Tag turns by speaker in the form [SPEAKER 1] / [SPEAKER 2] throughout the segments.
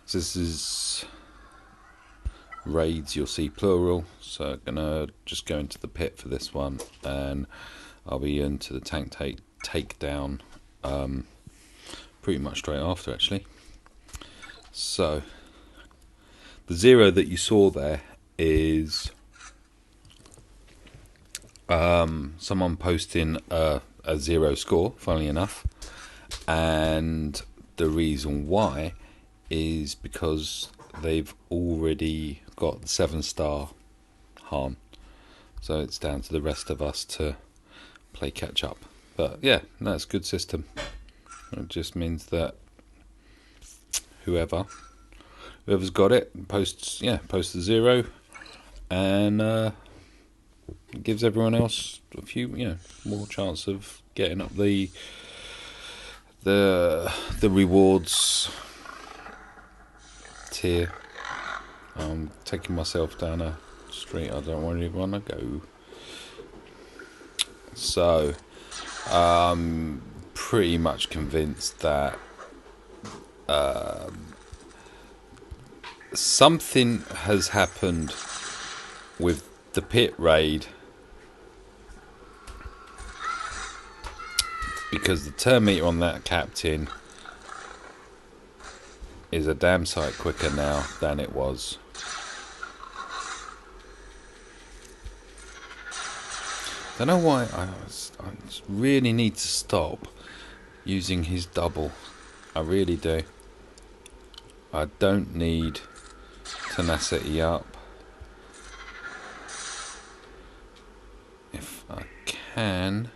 [SPEAKER 1] So this is raids, you'll see plural, so I'm gonna just go into the pit for this one, and I'll be into the tank takedown pretty much straight after, actually. So the 0 that you saw there is someone posting a 0 score, funnily enough, and the reason why is because they've already got the 7-star Han, so it's down to the rest of us to play catch up. But yeah, that's a good system. It just means that whoever's got it posts the 0, and gives everyone else a few more chance of getting up the rewards tier. I'm taking myself down a street I don't really want to go. So I'm pretty much convinced that something has happened with the pit raid, because the turn meter on that captain is a damn sight quicker now than it was. I don't know why I really need to stop using his double. I really do. I don't need tenacity up. If I can,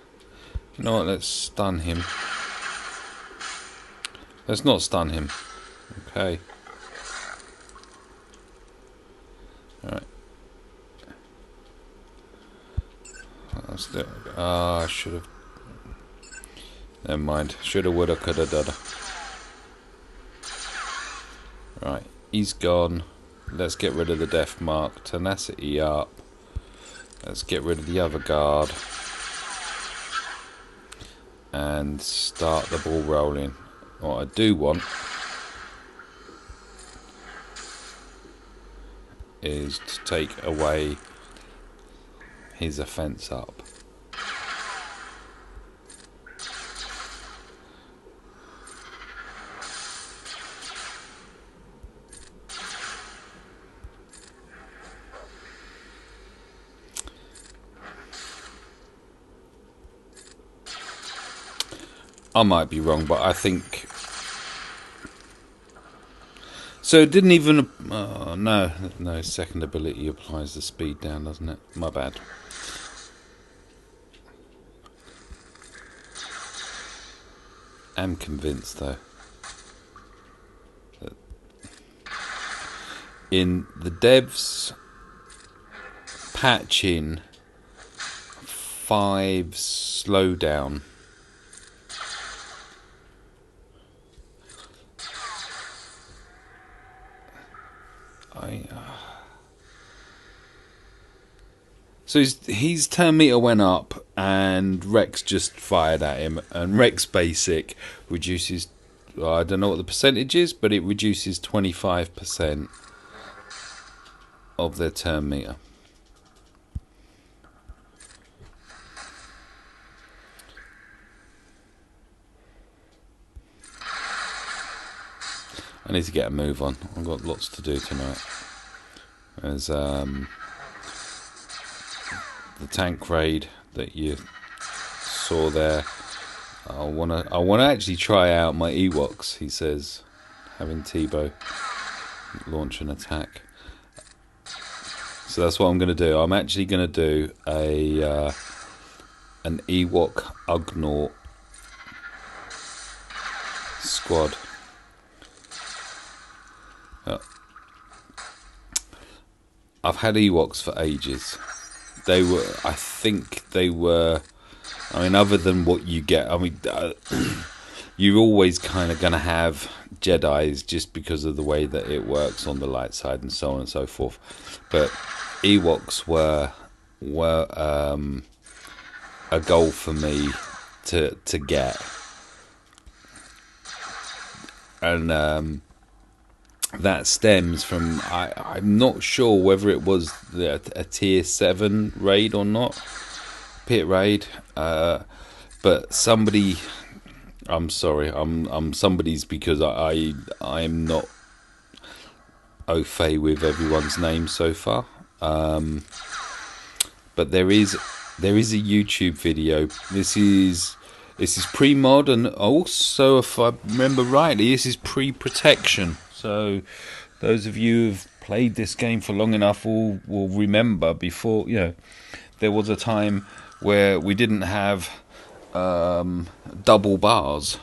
[SPEAKER 1] you know what? Let's stun him. Let's not stun him. Okay. Alright. I should have. Never mind. Shoulda, woulda, coulda, dudda. Right. He's gone. Let's get rid of the death mark. Tenacity up. Let's get rid of the other guard. And start the ball rolling. What I do want is to take away his offence up. I might be wrong, but I think so. It didn't even. No. Second ability applies the speed down, doesn't it? My bad. I'm convinced though that in the devs patching 5 slowdown, so his turn meter went up, and Rex just fired at him, and Rex basic reduces, I don't know what the percentage is, but it reduces 25% of their turn meter. I need to get a move on. I've got lots to do tonight. There's the tank raid that you saw there. I wanna actually try out my Ewoks. He says, having Tebow launch an attack. So that's what I'm gonna do. I'm actually gonna do an Ewok Ugnaught squad. I've had Ewoks for ages. I think they were, other than what you get, you're always kind of going to have Jedis just because of the way that it works on the light side and so on and so forth. But Ewoks were a goal for me to get. And that stems from, I'm not sure whether it was a tier 7 raid or not, pit raid, but somebody, I'm sorry, I'm somebody's, because I'm not au fait with everyone's name so far, but there is a YouTube video. This is pre-mod, and also, if I remember rightly, this is pre-protection. So those of you who've played this game for long enough will remember, before, there was a time where we didn't have double bars.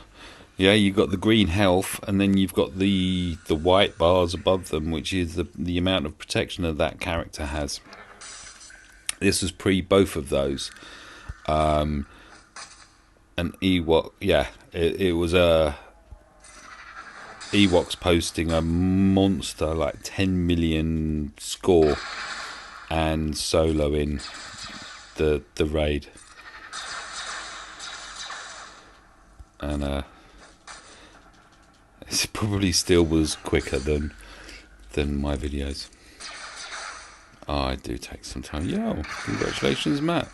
[SPEAKER 1] Yeah, you got the green health, and then you've got the white bars above them, which is the amount of protection that character has. This was pre both of those. And Ewok, it was Ewoks posting a monster, like 10 million score, and soloing the raid. And it probably still was quicker than my videos. Oh, I do take some time. Yo, congratulations, Matt.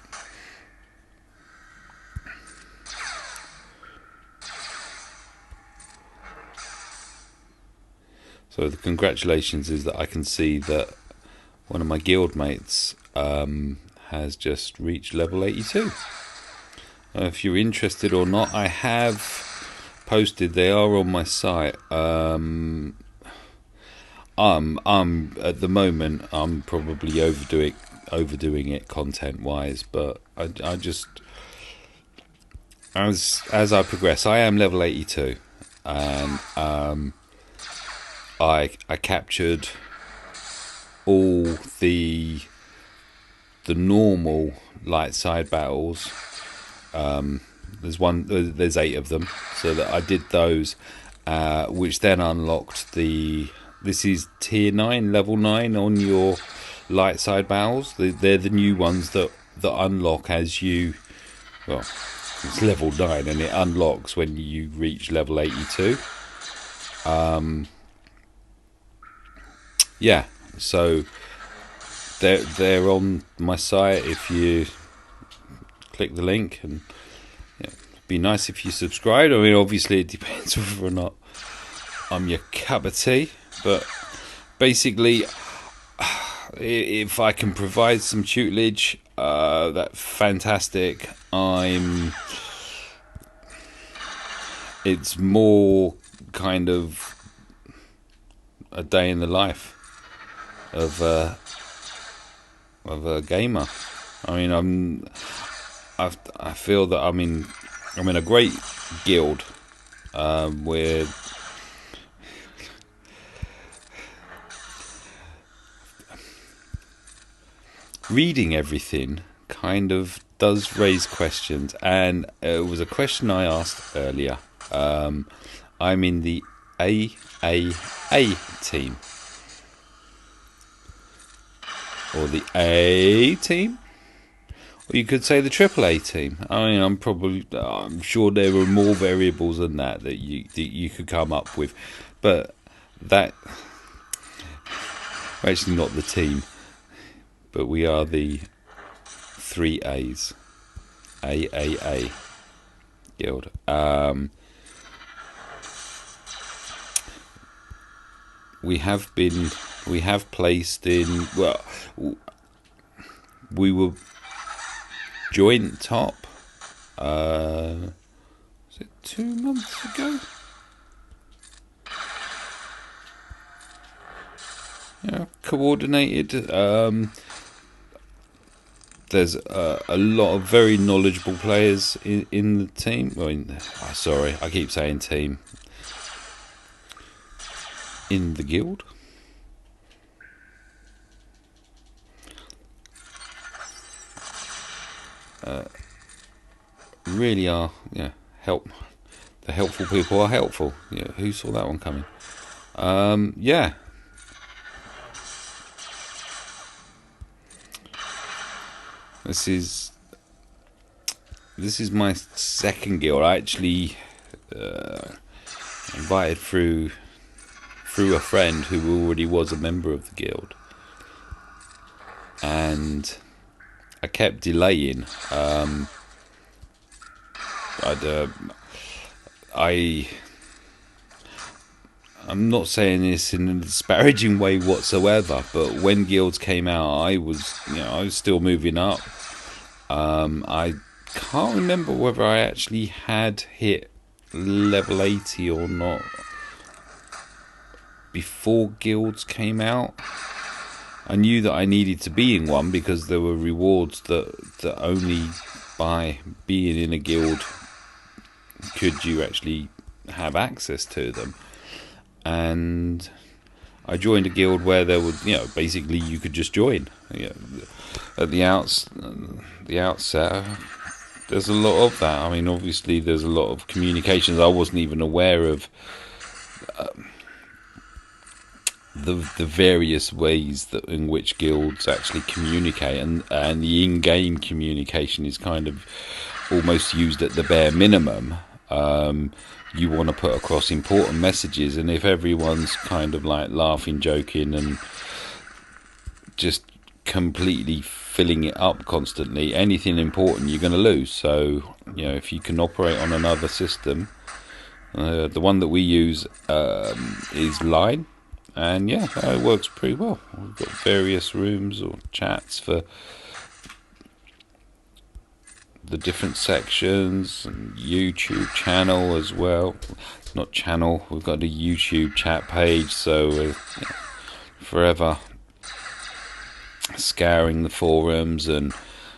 [SPEAKER 1] So the congratulations is that I can see that one of my guild mates has just reached level 82. If you're interested or not, I have posted. They are on my site. I'm at the moment, I'm probably overdoing it content wise, but I just, as I progress, I am level 82, and I captured all the normal light side battles. There's 8 of them, so that I did those, which then unlocked this is tier 9, level 9 on your light side battles. They're the new ones that unlock as you, well, it's level 9 and it unlocks when you reach level 82. Yeah, so they're on my site. If you click the link, and it'd be nice if you subscribe. I mean, obviously it depends whether or not I'm your cup of tea, but basically, if I can provide some tutelage, that's fantastic. It's more kind of a day in the life of a gamer. I mean, I feel that I'm in a great guild, where reading everything kind of does raise questions, and it was a question I asked earlier. I'm in the AAA team, or the A team, or you could say the AAA team. I mean, I'm sure there are more variables than that you could come up with, but that, actually not the team, but we are the 3 A's, AAA guild. We have placed in, well, we were joint top, was it 2 months ago? Yeah, coordinated. There's a lot of very knowledgeable players in the team. Sorry, I keep saying team. In the guild. Really are, help. The helpful people are helpful. Yeah, who saw that one coming? Yeah. This is my second guild. I actually invited through through a friend who already was a member of the guild, and I kept delaying. I'm not saying this in a disparaging way whatsoever, but when guilds came out, I was still moving up. I can't remember whether I actually had hit level 80 or not before guilds came out. I knew that I needed to be in one because there were rewards that only by being in a guild could you actually have access to them. And I joined a guild where there would, basically you could just join. At the outset, there's a lot of that. I mean, obviously there's a lot of communications. I wasn't even aware of the various ways in which guilds actually communicate, and the in-game communication is kind of almost used at the bare minimum. You want to put across important messages, and if everyone's kind of like laughing, joking, and just completely filling it up constantly, anything important you're going to lose. So, if you can operate on another system, the one that we use is Line, and it works pretty well. We've got various rooms or chats for the different sections, and YouTube channel as well. Not channel, we've got a YouTube chat page, so we're forever scouring the forums and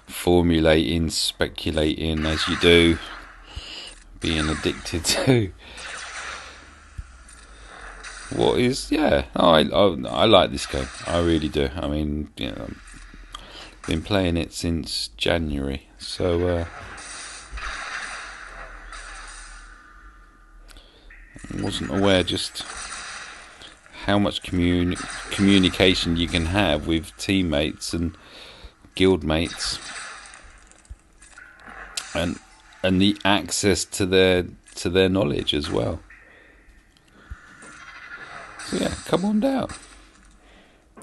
[SPEAKER 1] formulating, speculating as you do, being addicted to what is I like this game. I really do. I mean, I've been playing it since January, so I wasn't aware just how much communication you can have with teammates and guildmates, and the access to their knowledge as well. So come on down,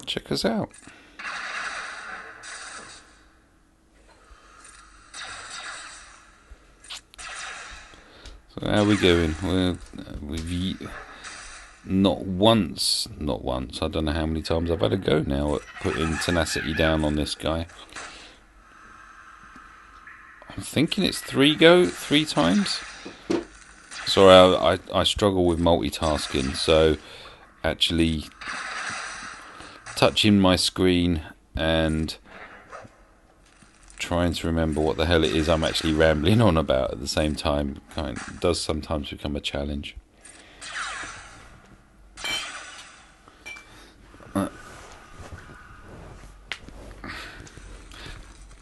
[SPEAKER 1] check us out. So how are we going? We've not once, I don't know how many times I've had a go now at putting tenacity down on this guy. I'm thinking it's 3 times. Sorry, I struggle with multitasking, so actually touching my screen and trying to remember what the hell it is I'm actually rambling on about at the same time does sometimes become a challenge.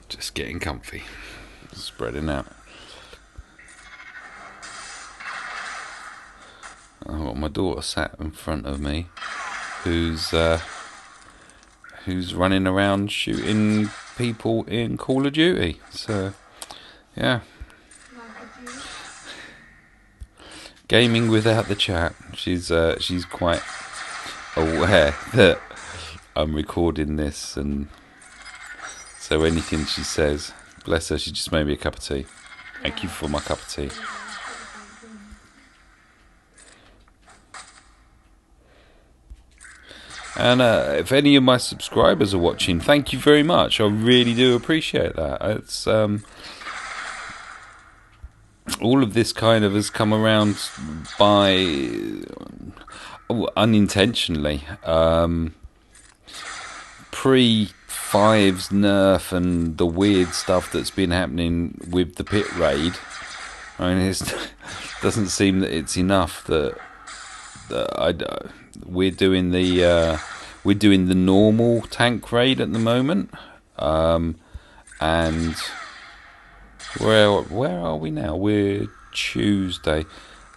[SPEAKER 1] Just getting comfy, spreading out. I've got my daughter sat in front of me, who's running around shooting people in Call of Duty. So, gaming without the chat. She's quite aware that I'm recording this, and so anything she says, bless her, she just made me a cup of tea. Thank you for my cup of tea. And if any of my subscribers are watching, thank you very much. I really do appreciate that. It's all of this kind of has come around by unintentionally. Pre-5's nerf and the weird stuff that's been happening with the pit raid, I mean, it doesn't seem that it's enough that we're doing the normal tank raid at the moment, and where are we now? We're Tuesday,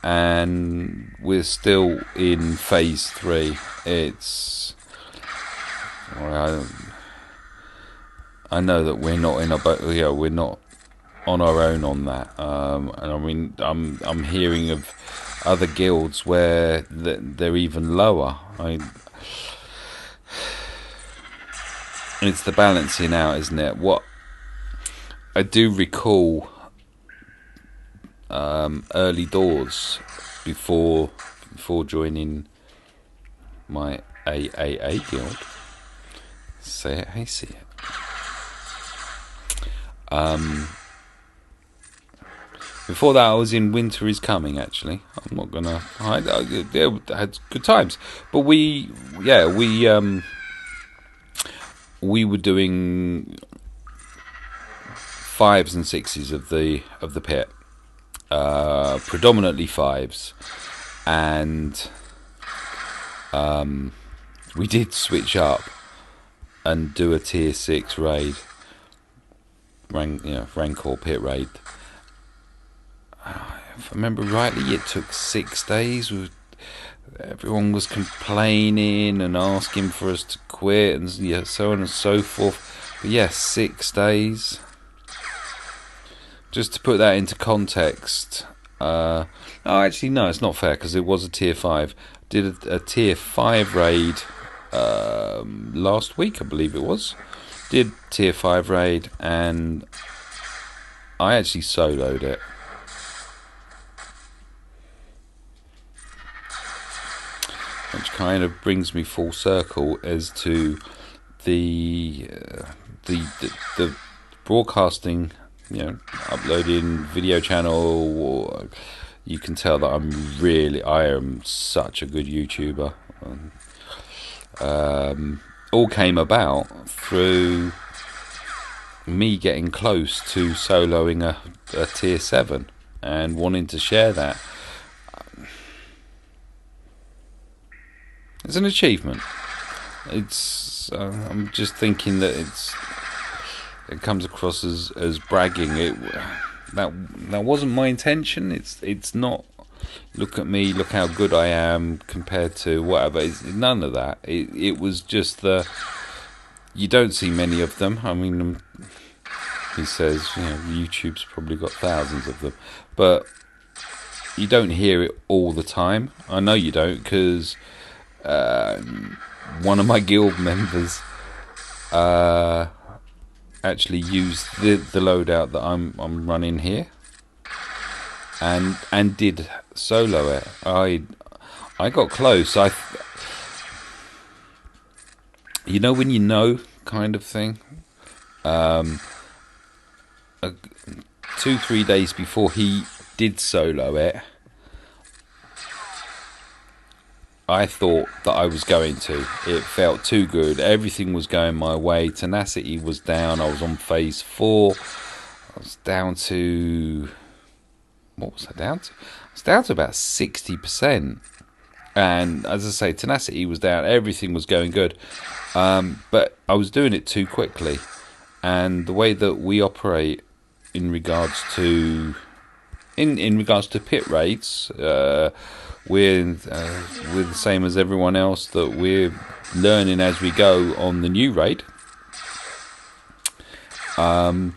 [SPEAKER 1] and we're still in phase 3. It's I know that we're not in we're not on our own on that, and I mean I'm hearing of other guilds where they're even lower. It's the balancing out, isn't it? What I do recall, early doors before joining my AAA guild. Say it, hey, see it. Before that, I was in Winter is Coming. Actually, I'm not gonna hide. I had good times, but we were doing 5s and 6s of the pit, predominantly 5s, and we did switch up and do a tier 6 raid, Rancor pit raid. If I remember rightly, it took 6 days. Everyone was complaining and asking for us to quit, and so on and so forth. But yes, 6 days. Just to put that into context, actually no, it's not fair, because it was a tier 5. Did a tier 5 raid last week, I believe it was. Did tier 5 raid, and I actually soloed it. Which kind of brings me full circle as to the broadcasting, uploading video channel. You can tell that I am such a good YouTuber. All came about through me getting close to soloing a tier 7 and wanting to share that. It's an achievement. It's I'm just thinking that it comes across as bragging. That wasn't my intention. It's not. Look at me. Look how good I am compared to whatever. It's none of that. It was just you don't see many of them. I mean, he says YouTube's probably got thousands of them, but you don't hear it all the time. I know you don't, because one of my guild members actually used the loadout that I'm running here, and did solo it. I got close. When you know, kind of thing. 2-3 days before he did solo it, I thought that I was going to. It felt too good. Everything was going my way. Tenacity was down. I was on phase 4. I was down to... What was I down to? I was down to about 60%. And as I say, tenacity was down. Everything was going good. But I was doing it too quickly. And the way that we operate in regards to... In regards to pit rates... We're the same as everyone else, that we're learning as we go on the new raid. The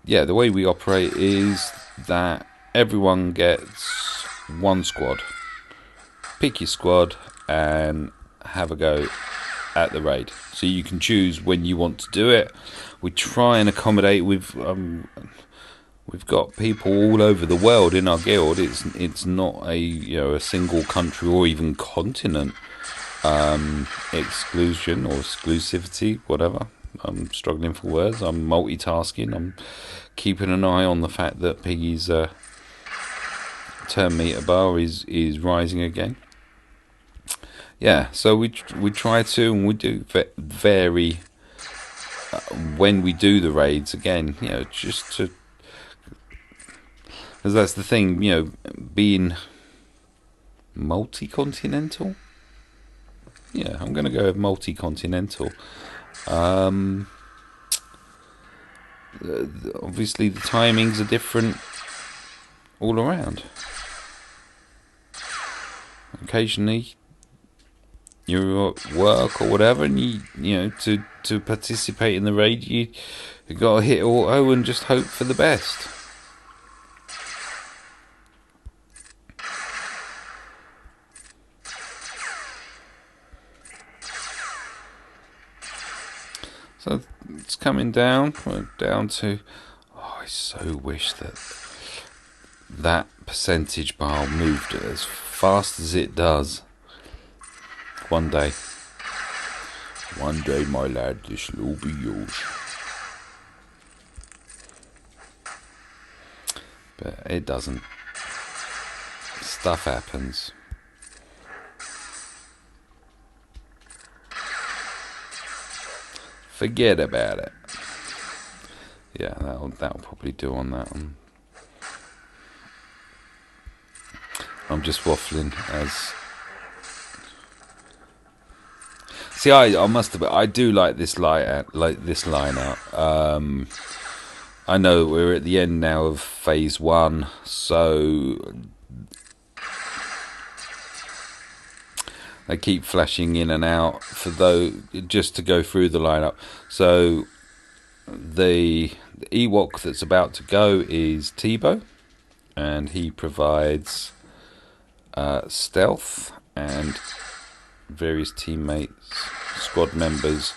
[SPEAKER 1] way we operate is that everyone gets one squad. Pick your squad and have a go at the raid. So you can choose when you want to do it. We try and accommodate with... We've got people all over the world in our guild. It's not a single country or even continent exclusion or exclusivity, whatever. I'm struggling for words. I'm multitasking. I'm keeping an eye on the fact that Piggy's turn meter bar is rising again. Yeah, so we try to, and we do vary when we do the raids again. Just to. Because that's the thing, being multi-continental. Yeah, I'm going to go with multi-continental. Obviously, the timings are different all around. Occasionally, you're at work or whatever, and to participate in the raid, you got to hit auto and just hope for the best. So it's coming down. We're down to... Oh, I so wish that percentage bar moved as fast as it does. One day, my lad, this will be yours. But it doesn't. Stuff happens. Forget about it. Yeah, that'll probably do on that one. I'm just waffling as... See, I must have. I do like this line out. I know we're at the end now of phase 1, so they keep flashing in and out for those just to go through the lineup. So the Ewok that's about to go is Tebow, and he provides stealth, and various teammates, squad members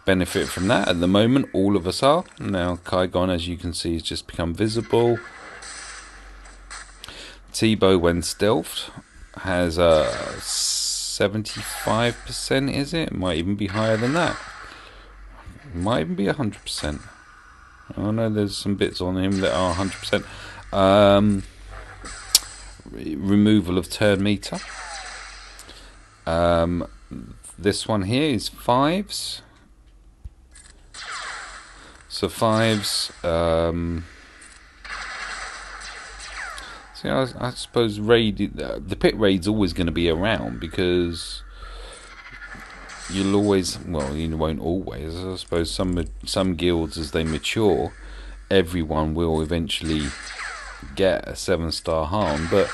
[SPEAKER 1] benefit from that. At the moment, all of us are. Now, Qui-Gon, as you can see, has just become visible. Tebow, when stealthed, has a 75%, is it? It might even be higher than that. It might even be 100%. I know there's some bits on him that are 100%. Removal of turn meter. This one here is 5s. So 5s. See, I suppose the pit raid's always going to be around, because you'll always, well, you won't always. I suppose some guilds, as they mature, everyone will eventually get a 7-star harm, but.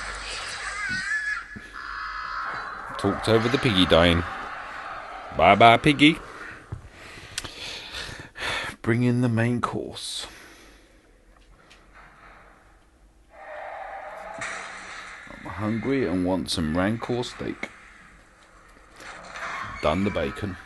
[SPEAKER 1] Talked over the piggy dying. Bye bye, piggy. Bring in the main course. I'm hungry and want some Rancor steak. Done the bacon.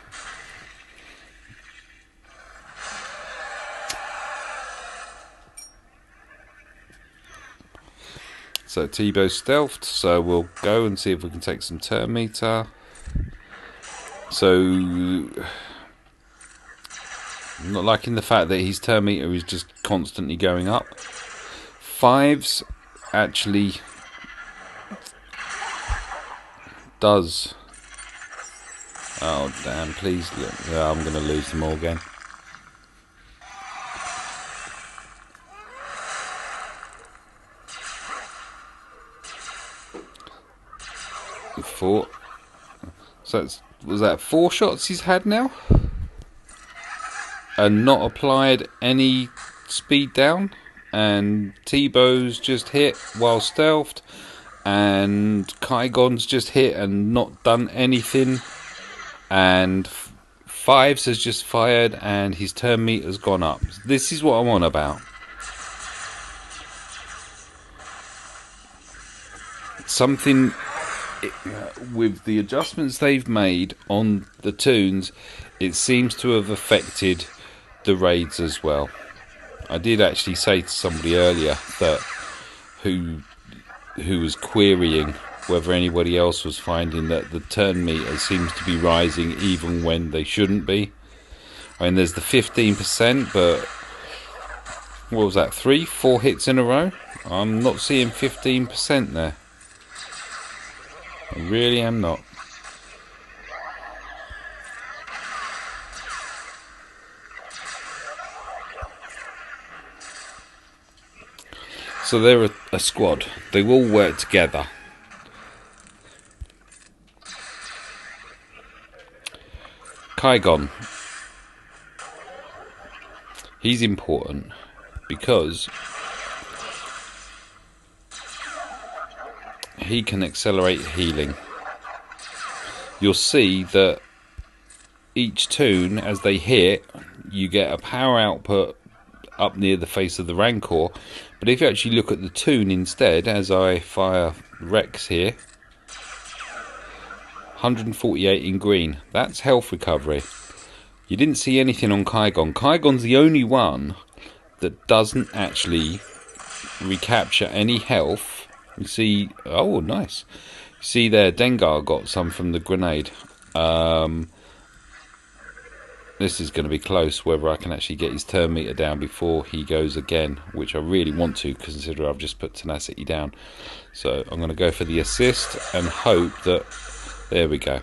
[SPEAKER 1] So Tebow's stealthed, so we'll go and see if we can take some turn meter. So I'm not liking the fact that his turn meter is just constantly going up. 5s actually does... Oh damn, please look. Yeah, I'm going to lose them all again. Four. So was that 4 shots he's had now? And not applied any speed down. And Tebow's just hit while stealthed. And Qui-Gon's just hit and not done anything. And 5s has just fired and his turn meter's gone up. This is what I'm on about. Something... with the adjustments they've made on the tunes, it seems to have affected the raids as well. I did actually say to somebody earlier that who was querying whether anybody else was finding that the turn meter seems to be rising even when they shouldn't be. I mean, there's the 15%, but what was that, 3-4 hits in a row? I'm not seeing 15% there. I really am not. So they're a squad. They all work together. Qui-Gon. He's important because he can accelerate healing. You'll see that each tune, as they hit, you get a power output up near the face of the Rancor. But if you actually look at the tune instead, as I fire Rex here, 148 in green. That's health recovery. You didn't see anything on Kaigon. Kaigon's the only one that doesn't actually recapture any health. You see, oh nice. You see there, Dengar got some from the grenade. This is going to be close, whether I can actually get his turn meter down before he goes again, which I really want to, consider I've just put tenacity down. So I'm going to go for the assist and hope that... There we go.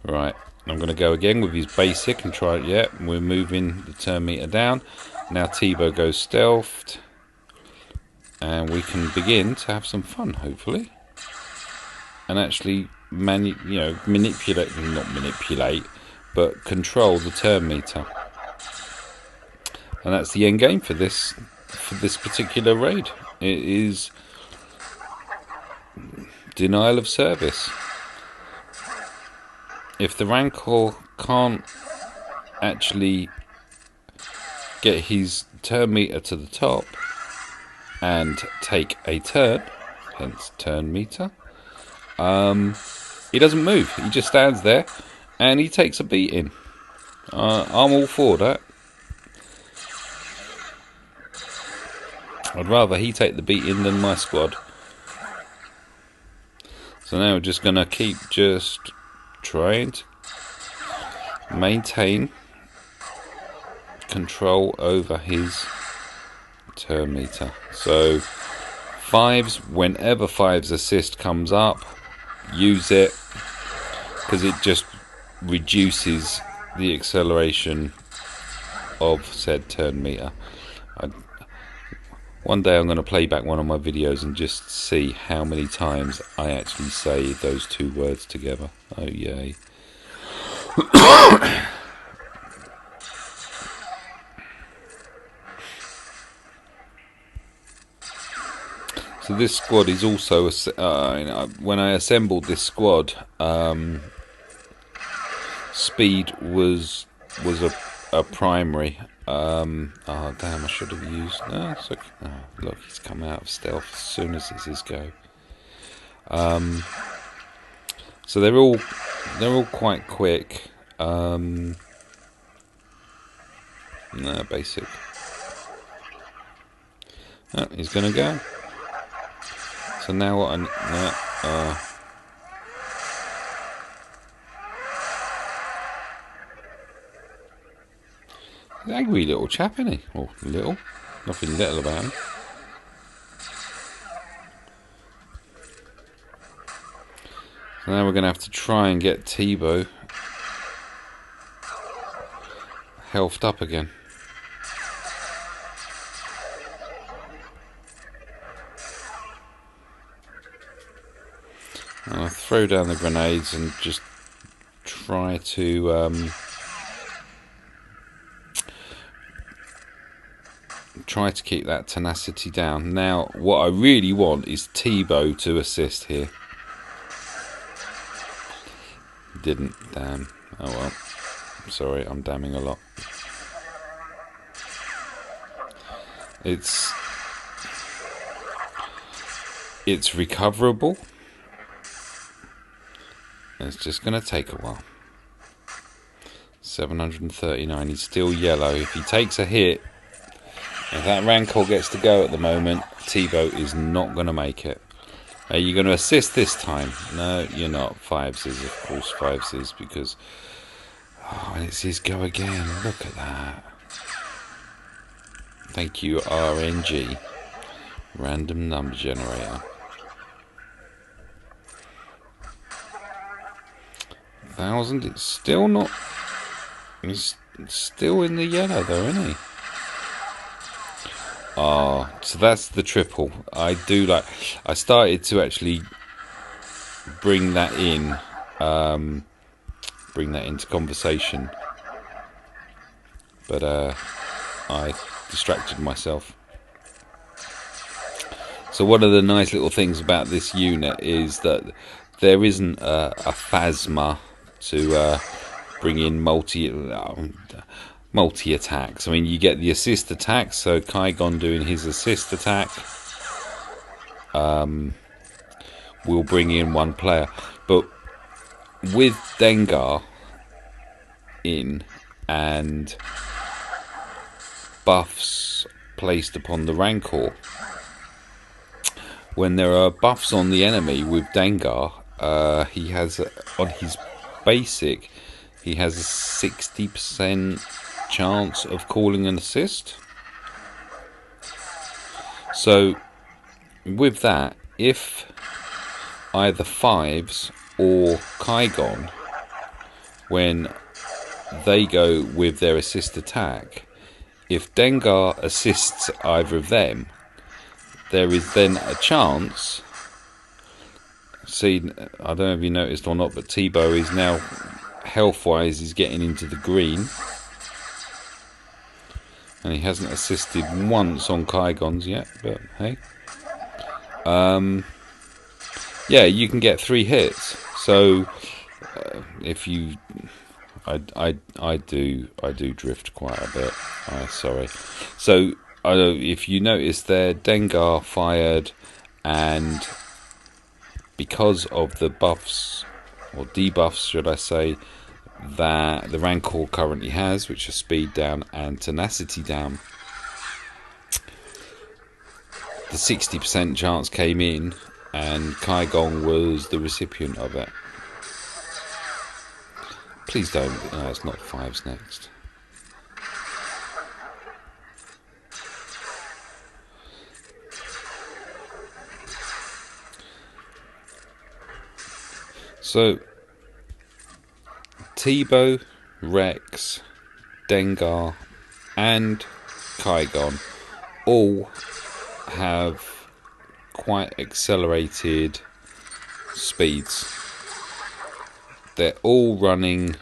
[SPEAKER 1] Right, I'm going to go again with his basic and try it. Yeah, we're moving the turn meter down. Now Tebow goes stealthed. And we can begin to have some fun, hopefully. And actually, manipulate, not manipulate, but control the turn meter. And that's the end game for this particular raid. It is denial of service. If the Rancor can't actually get his turn meter to the top and take a turn, hence turn meter, he doesn't move. He just stands there and he takes a beating. I'm all for that. I'd rather he take the beating than my squad. So now we're just going to keep just trying to maintain control over his turn meter. So fives, whenever fives assist comes up, use it, because it just reduces the acceleration of said turn meter. One day I'm going to play back one of my videos and just see how many times I actually say those two words together. Oh yay. So this squad is also, when I assembled this squad, speed was a primary. Oh damn! I should have used. No, it's okay. Oh, look, he's come out of stealth as soon as it's his go. So they're all quite quick. No, basic. Oh, he's gonna go. So now what? Angry little chap, isn't he? Or little. Nothing little about him. So now we're going to have to try and get Tebow healthed up again. And I'll throw down the grenades and just try to... try to keep that tenacity down. Now, what I really want is Tebow to assist here. Didn't, damn. Oh well. I'm sorry, I'm damning a lot. It's recoverable. It's just going to take a while. 739, he's still yellow. If he takes a hit, if that Rancor gets to go at the moment, Tebow is not going to make it. Are you going to assist this time? No, you're not. Fives is, of course, fives is, because... Oh, and it's his go again. Look at that. Thank you, RNG. Random number generator. 1,000, it's still not... He's still in the yellow though, isn't he? Oh, so that's the triple. I started to actually bring that in, bring that into conversation, but I distracted myself. So one of the nice little things about this unit is that there isn't a phasma to bring in multi attacks. I mean, you get the assist attack, so Kaigon doing his assist attack will bring in one player. But with Dengar, in and buffs placed upon the Rancor. When there are buffs on the enemy with Dengar, he has on his basic, he has a 60% chance of calling an assist. So with that, if either Fives or Kaigon, when they go with their assist attack, if Dengar assists either of them, there is then a chance. See, I don't know if you noticed or not, but Tebow is now, health-wise, is getting into the green. And he hasn't assisted once on Kaigons yet, but hey. Yeah, you can get 3 hits. So if you, I do drift quite a bit. Sorry. So if you notice there, Dengar fired, and because of the buffs or debuffs, should I say, that the Rancor currently has, which are speed down and tenacity down, the 60% chance came in, and Kaigong was the recipient of it. Please don't. No, it's not Fives next. So Tebow, Rex, Dengar, and Kaigon all have quite accelerated speeds. They're all running.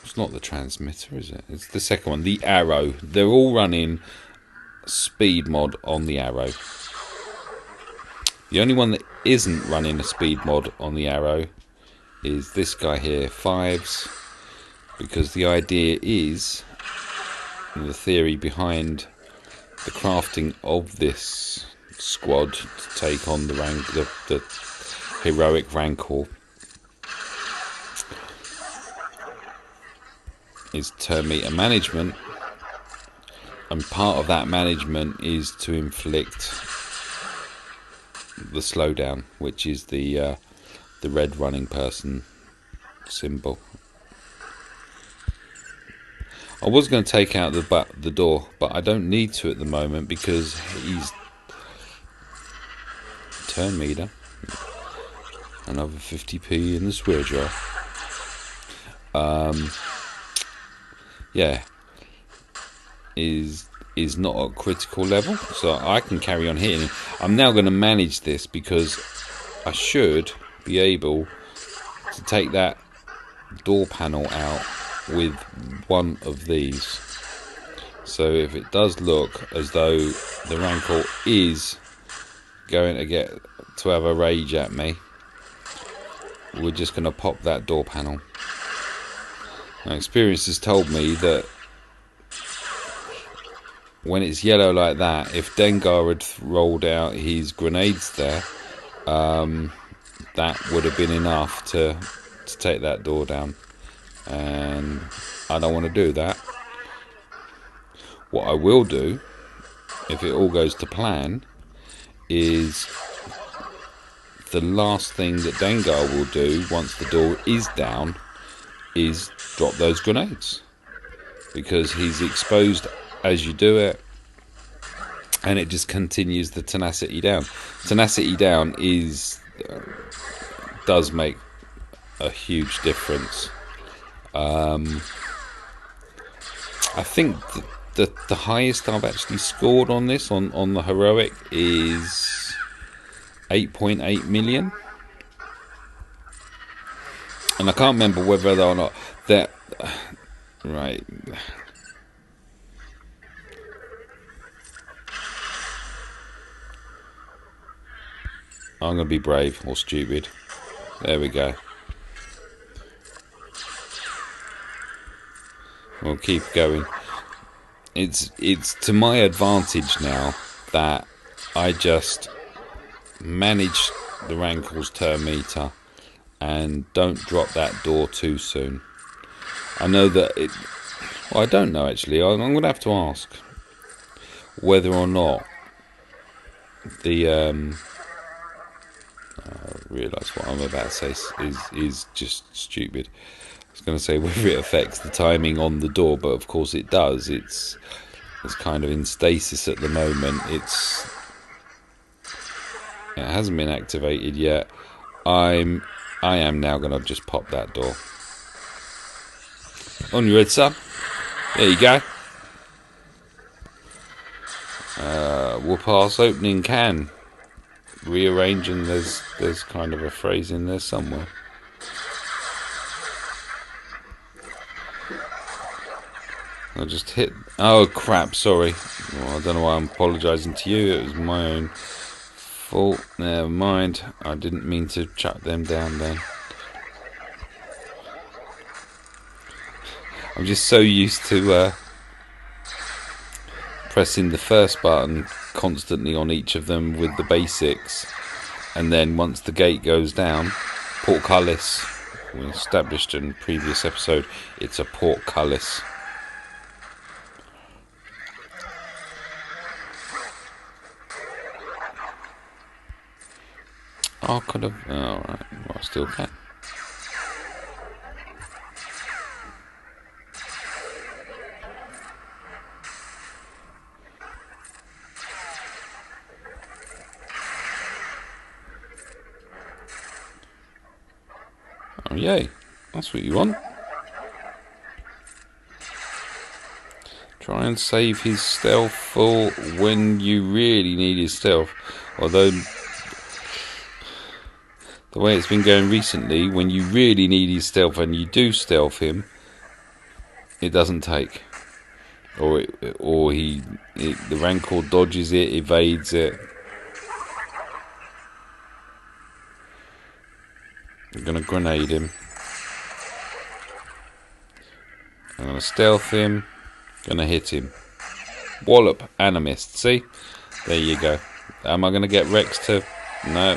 [SPEAKER 1] It's not the transmitter, is it? It's the second one, the arrow. They're all running speed mod on the arrow. The only one that isn't running a speed mod on the arrow is this guy here, Fives, because the idea is, the theory behind the crafting of this squad to take on the heroic Rancor is turn meter management, and part of that management is to inflict the slowdown, which is the red running person symbol. I was going to take out the door, but I don't need to at the moment because he's turn meter. Another 50p in the swear jar. Yeah, is not at critical level, so I can carry on hitting him. I'm now going to manage this because I should be able to take that door panel out with one of these. So if it does look as though the Rancor is going to have a rage at me, we're just going to pop that door panel. Now, experience has told me that when it's yellow like that, if Dengar had rolled out his grenades there, that would have been enough to take that door down, and I don't want to do that. What I will do, if it all goes to plan, is the last thing that Dengar will do once the door is down is drop those grenades, because he's exposed as you do it, and it just continues the tenacity down. Tenacity down does make a huge difference. I think the highest I've actually scored on this on the heroic is 8.8 million, and I can't remember whether or not that right. I'm going to be brave or stupid. There we go. We'll keep going. It's to my advantage now that I just manage the Rancor's turn meter and don't drop that door too soon. I know that it... Well, I don't know actually. I'm going to have to ask whether or not the... I realise what I'm about to say is just stupid. I was going to say whether it affects the timing on the door, but of course it does. It's kind of in stasis at the moment. It hasn't been activated yet. I am now going to just pop that door. On your head, son. There you go. We'll pass opening can. Rearrange, and there's kind of a phrase in there somewhere. I just hit... Oh crap, sorry. Well, I don't know why I'm apologising to you. It was my own fault. Never mind. I didn't mean to chuck them down then. I'm just so used to pressing the first button constantly on each of them with the basics, and then once the gate goes down, portcullis, we established in a previous episode, it's a portcullis. I could have... Alright, well, I still can. Oh, yay. That's what you want. Try and save his stealth for when you really need his stealth. Although, the way it's been going recently, when you really need his stealth and you do stealth him, it doesn't take. Or the Rancor dodges it, evades it. I'm going to grenade him. I'm going to stealth him. Going to hit him. Wallop and a mist. See? There you go. Am I going to get Rex to... No.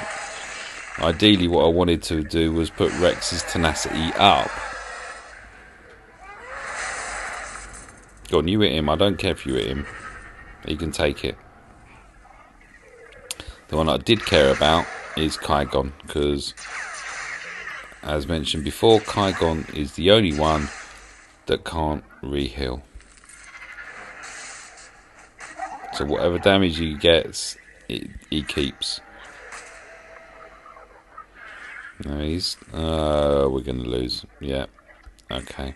[SPEAKER 1] Ideally what I wanted to do was put Rex's tenacity up. Go on, you hit him. I don't care if you hit him. You can take it. The one I did care about is Qygon, because... as mentioned before, Qygon is the only one that can't re-heal. So whatever damage he gets, he keeps. No, he's... we're going to lose. Yeah. Okay.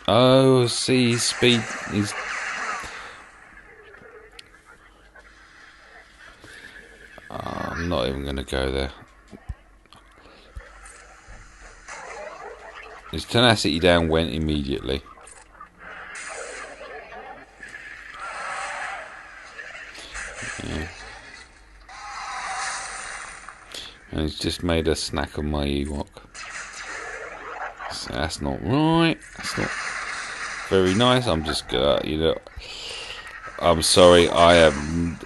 [SPEAKER 1] Oh, see, his speed... He's... I'm not even going to go there. His tenacity down went immediately. Yeah. And he's just made a snack of my Ewok. So that's not right. That's not very nice. I'm just I'm sorry. I am...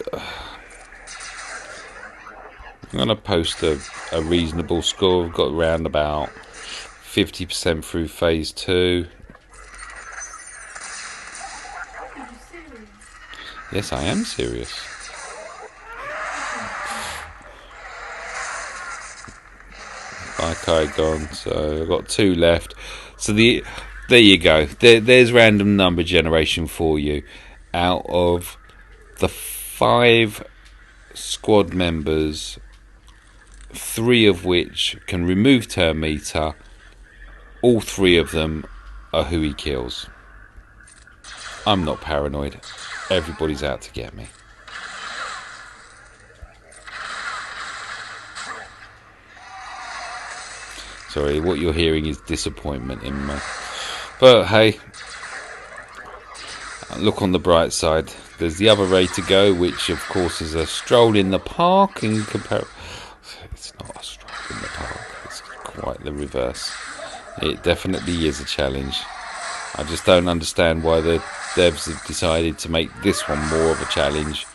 [SPEAKER 1] I'm going to post a reasonable score. We've got around about 50% through phase 2. Yes, I am serious. By Qygon, so I've got 2 left. So there you go. There's random number generation for you. Out of the 5 squad members, 3 of which can remove turn meter, all 3 of them are who he kills. I'm not paranoid. Everybody's out to get me. Sorry, what you're hearing is disappointment in me. But hey, look on the bright side. There's the other way to go, which of course is a stroll in the park in comparison. It's not a stroll in the park. It's quite the reverse. It definitely is a challenge. I just don't understand why the devs have decided to make this one more of a challenge.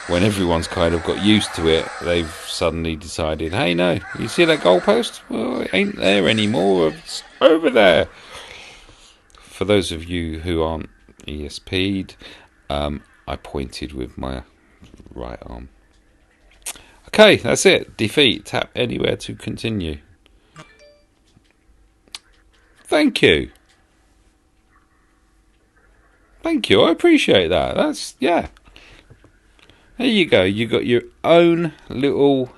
[SPEAKER 1] When everyone's kind of got used to it, they've suddenly decided, hey, no, you see that goalpost? Well, it ain't there anymore. It's over there. For those of you who aren't ESP'd, I pointed with my right arm. Okay, that's it. Defeat. Tap anywhere to continue. Thank you. Thank you. I appreciate that. That's, yeah. There you go. You got your own little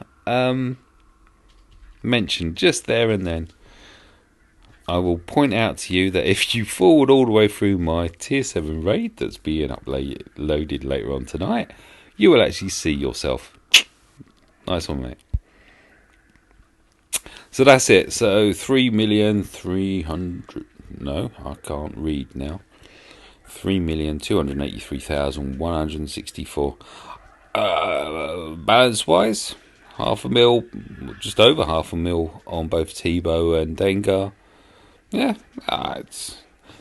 [SPEAKER 1] mention just there and then. I will point out to you that if you forward all the way through my Tier 7 raid that's being uploaded later on tonight, you will actually see yourself. Nice one, mate. So that's it. So 3,300,000. No, I can't read now. 3,283,164. Balance wise, 500,000, just over 500,000 on both Tebow and Dengar. Yeah,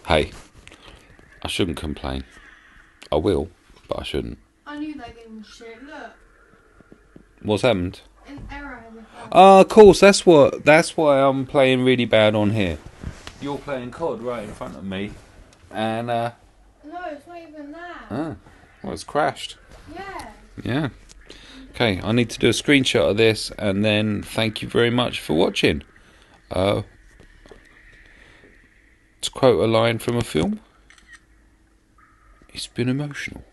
[SPEAKER 1] hey, I shouldn't complain. I will, but I shouldn't.
[SPEAKER 2] I knew that game was shit. Look.
[SPEAKER 1] What's happened?
[SPEAKER 2] An error has occurred.
[SPEAKER 1] Of course, that's why I'm playing really bad on here. You're playing COD right in front of me, and
[SPEAKER 2] No, it's not even that.
[SPEAKER 1] well, it's crashed.
[SPEAKER 2] Yeah.
[SPEAKER 1] Yeah. Okay, I need to do a screenshot of this, and then thank you very much for watching. To quote a line from a film, it's been emotional.